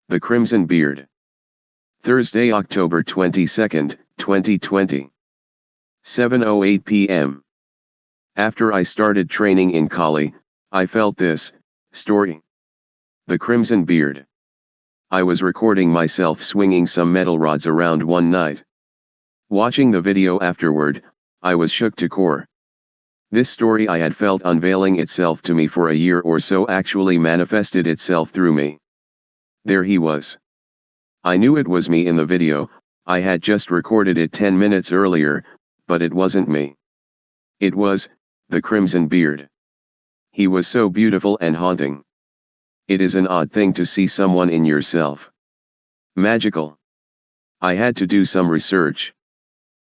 The Crimson Beard. Thursday, October 22, 2020. 7:08 p.m. After I started training in Kali, I felt this story. The Crimson Beard. I was recording myself swinging some metal rods around one night. Watching the video afterward, I was shook to core. This story I had felt unveiling itself to me for a year or so actually manifested itself through me. There he was. I knew it was me in the video. I had just recorded it 10 minutes earlier, but it wasn't me. It was the Crimson Beard. He was so beautiful and haunting. It is an odd thing to see someone in yourself. Magical. I had to do some research.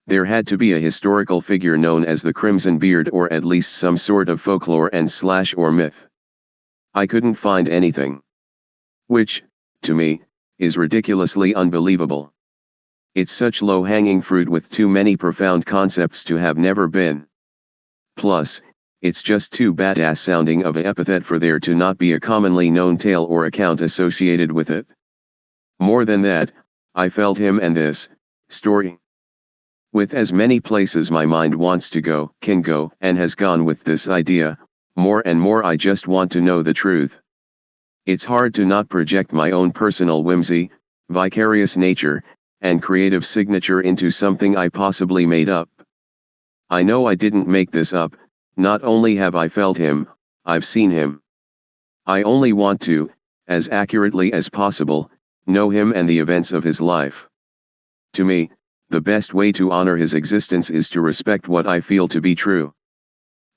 There had to be a historical figure known as the Crimson Beard, or at least some sort of folklore or myth. I couldn't find anything. Which, to me, is ridiculously unbelievable. It's such low-hanging fruit with too many profound concepts to have never been. Plus, it's just too badass sounding of an epithet for there to not be a commonly known tale or account associated with it. More than that, I felt him and this story. With as many places my mind wants to go, can go, and has gone with this idea, more and more I just want to know the truth. It's hard to not project my own personal whimsy, vicarious nature, and creative signature into something I possibly made up. I know I didn't make this up. Not only have I felt him, I've seen him. I only want to, as accurately as possible, know him and the events of his life. To me, the best way to honor his existence is to respect what I feel to be true.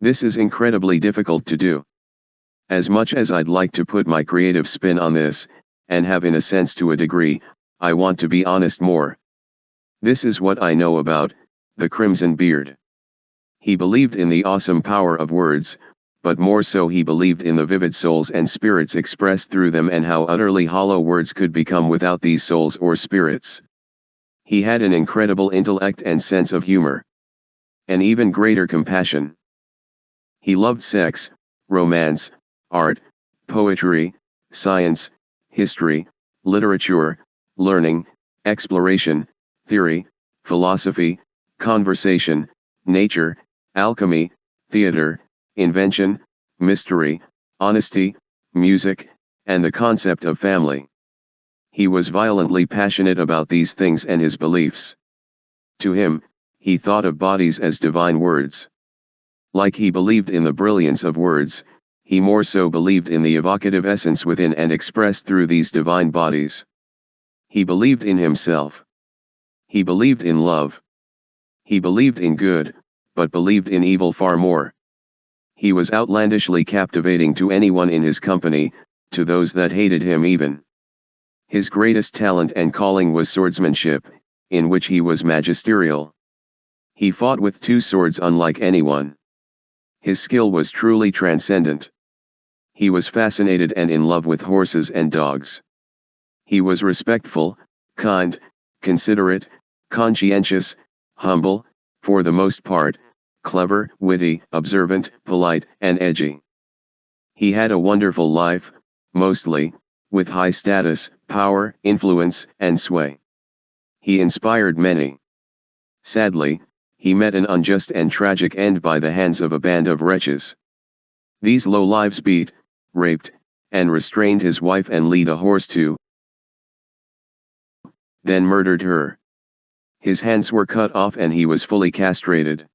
This is incredibly difficult to do. As much as I'd like to put my creative spin on this, and have in a sense to a degree, I want to be honest more. This is what I know about the Crimson Beard. He believed in the awesome power of words, but more so he believed in the vivid souls and spirits expressed through them and how utterly hollow words could become without these souls or spirits. He had an incredible intellect and sense of humor. An even greater compassion. He loved sex, romance, art, poetry, science, history, literature, learning, exploration, theory, philosophy, conversation, nature, alchemy, theater, invention, mystery, honesty, music, and the concept of family. He was violently passionate about these things and his beliefs. To him, he thought of bodies as divine words. Like he believed in the brilliance of words, he more so believed in the evocative essence within and expressed through these divine bodies. He believed in himself. He believed in love. He believed in good, but believed in evil far more. He was outlandishly captivating to anyone in his company, to those that hated him even. His greatest talent and calling was swordsmanship, in which he was magisterial. He fought with two swords unlike anyone. His skill was truly transcendent. He was fascinated and in love with horses and dogs. He was respectful, kind, considerate, conscientious, humble, for the most part, clever, witty, observant, polite, and edgy. He had a wonderful life, mostly, with high status, power, influence, and sway. He inspired many. Sadly, he met an unjust and tragic end by the hands of a band of wretches. These low lives beat, raped, and restrained his wife and led a horse to, then murdered her. His hands were cut off and he was fully castrated.